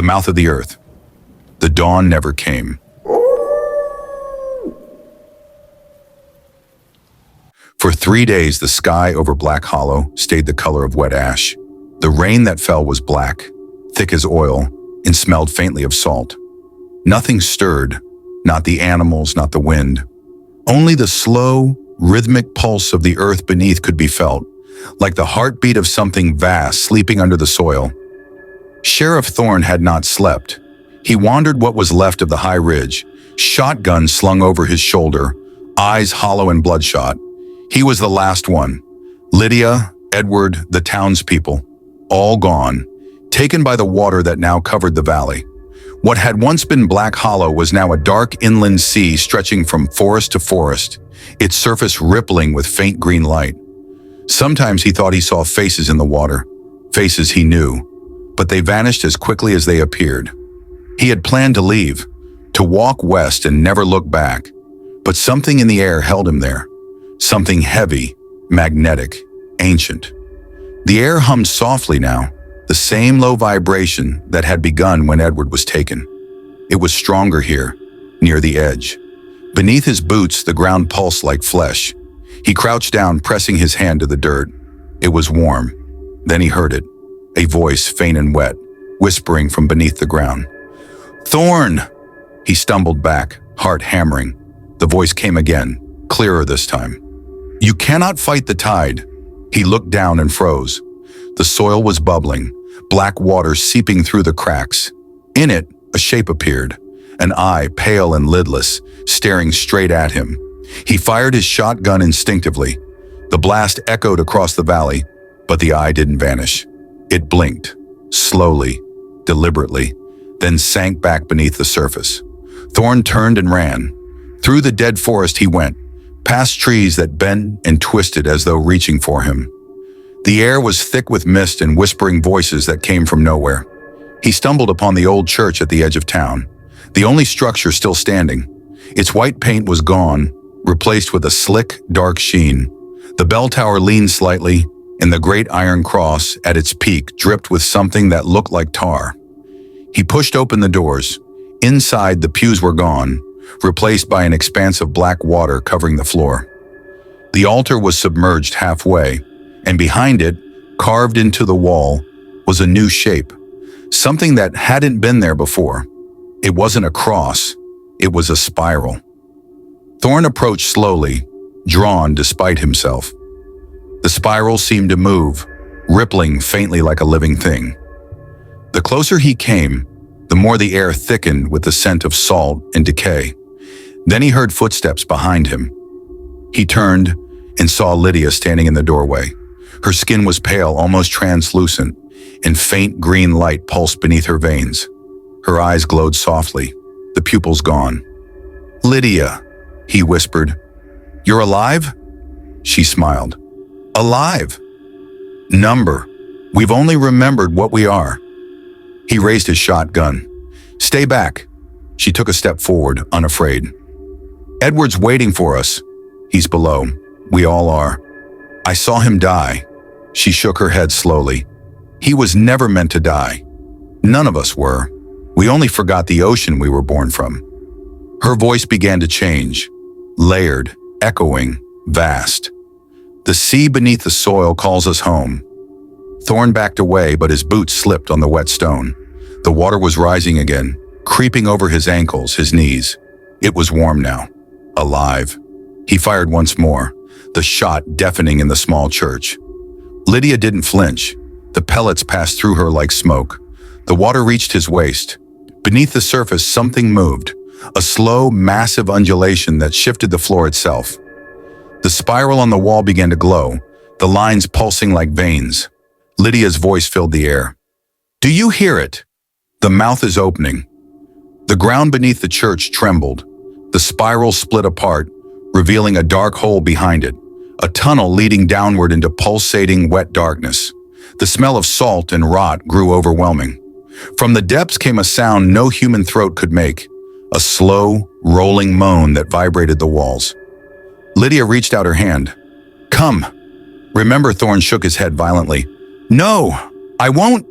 The mouth of the earth. The dawn never came. For 3 days, the sky over Black Hollow stayed the color of wet ash. The rain that fell was black, thick as oil, and smelled faintly of salt. Nothing stirred, not the animals, not the wind. Only the slow, rhythmic pulse of the earth beneath could be felt, like the heartbeat of something vast sleeping under the soil. Sheriff Thorne had not slept. He wandered what was left of the high ridge, shotgun slung over his shoulder, eyes hollow and bloodshot. He was the last one. Lydia, Edward, the townspeople, all gone, taken by the water that now covered the valley. What had once been Black Hollow was now a dark inland sea stretching from forest to forest, its surface rippling with faint green light. Sometimes he thought he saw faces in the water, faces he knew, but they vanished as quickly as they appeared. He had planned to leave, to walk west and never look back, but something in the air held him there, something heavy, magnetic, ancient. The air hummed softly now, the same low vibration that had begun when Edward was taken. It was stronger here, near the edge. Beneath his boots, the ground pulsed like flesh. He crouched down, pressing his hand to the dirt. It was warm. Then he heard it, a voice faint and wet, whispering from beneath the ground. "Thorne!" He stumbled back, heart hammering. The voice came again, clearer this time. "You cannot fight the tide." He looked down and froze. The soil was bubbling, black water seeping through the cracks. In it, a shape appeared, an eye pale and lidless, staring straight at him. He fired his shotgun instinctively. The blast echoed across the valley, but the eye didn't vanish. It blinked, slowly, deliberately, then sank back beneath the surface. Thorne turned and ran. Through the dead forest he went, past trees that bent and twisted as though reaching for him. The air was thick with mist and whispering voices that came from nowhere. He stumbled upon the old church at the edge of town, the only structure still standing. Its white paint was gone, replaced with a slick, dark sheen. The bell tower leaned slightly, and the great iron cross at its peak dripped with something that looked like tar. He pushed open the doors. Inside, the pews were gone, replaced by an expanse of black water covering the floor. The altar was submerged halfway, and behind it, carved into the wall, was a new shape, something that hadn't been there before. It wasn't a cross, it was a spiral. Thorne approached slowly, drawn despite himself. The spiral seemed to move, rippling faintly like a living thing. The closer he came, the more the air thickened with the scent of salt and decay. Then he heard footsteps behind him. He turned and saw Lydia standing in the doorway. Her skin was pale, almost translucent, and faint green light pulsed beneath her veins. Her eyes glowed softly, the pupils gone. "Lydia," he whispered. "You're alive?" She smiled. "Alive? Number. We've only remembered what we are." He raised his shotgun. "Stay back." She took a step forward, unafraid. "Edward's waiting for us. He's below. We all are. I saw him die." She shook her head slowly. "He was never meant to die. None of us were. We only forgot the ocean we were born from." Her voice began to change, layered, echoing, vast. "The sea beneath the soil calls us home." Thorne backed away, but his boots slipped on the wet stone. The water was rising again, creeping over his ankles, his knees. It was warm now, alive. He fired once more, the shot deafening in the small church. Lydia didn't flinch. The pellets passed through her like smoke. The water reached his waist. Beneath the surface, something moved, a slow, massive undulation that shifted the floor itself. The spiral on the wall began to glow, the lines pulsing like veins. Lydia's voice filled the air. "Do you hear it? The mouth is opening." The ground beneath the church trembled. The spiral split apart, revealing a dark hole behind it, a tunnel leading downward into pulsating, wet darkness. The smell of salt and rot grew overwhelming. From the depths came a sound no human throat could make, a slow, rolling moan that vibrated the walls. Lydia reached out her hand. "Come." Remember, Thorne shook his head violently. "No, I won't."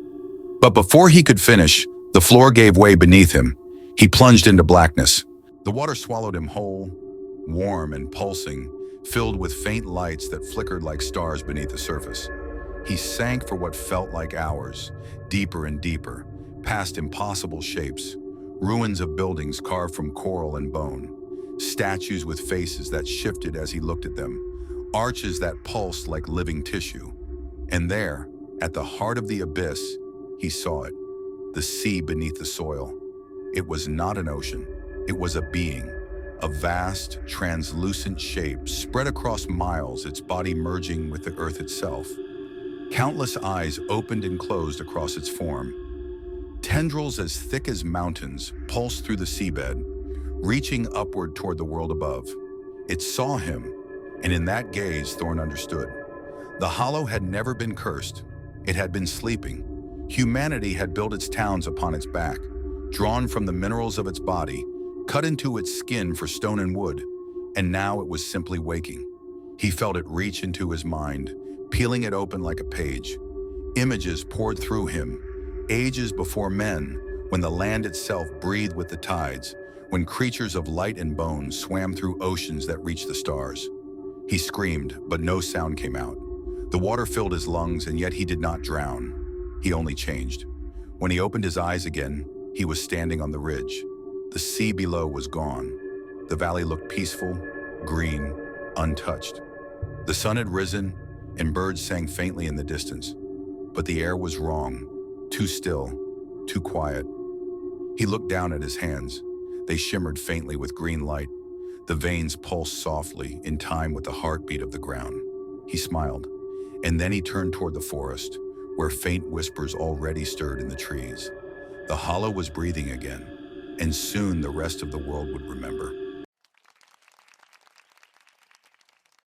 But before he could finish, The floor gave way beneath him. He plunged into blackness. The water swallowed him whole, warm and pulsing, filled with faint lights that flickered like stars beneath the surface. He sank for what felt like hours, deeper and deeper, past impossible shapes, ruins of buildings carved from coral and bone, statues with faces that shifted as he looked at them, arches that pulsed like living tissue. And there, at the heart of the abyss, he saw it, the sea beneath the soil. It was not an ocean, it was a being, a vast, translucent shape spread across miles, its body merging with the earth itself. Countless eyes opened and closed across its form. Tendrils as thick as mountains pulsed through the seabed, reaching upward toward the world above. It saw him, and in that gaze Thorne understood. The Hollow had never been cursed. It had been sleeping. Humanity had built its towns upon its back, drawn from the minerals of its body, cut into its skin for stone and wood, and now it was simply waking. He felt it reach into his mind, peeling it open like a page. Images poured through him, ages before men, when the land itself breathed with the tides, when creatures of light and bone swam through oceans that reached the stars. He screamed, but no sound came out. The water filled his lungs, and yet he did not drown. He only changed. When he opened his eyes again, he was standing on the ridge. The sea below was gone. The valley looked peaceful, green, untouched. The sun had risen, and birds sang faintly in the distance. But the air was wrong, too still, too quiet. He looked down at his hands. They shimmered faintly with green light. The veins pulsed softly, in time with the heartbeat of the ground. He smiled, and then he turned toward the forest, where faint whispers already stirred in the trees. The Hollow was breathing again, and soon the rest of the world would remember.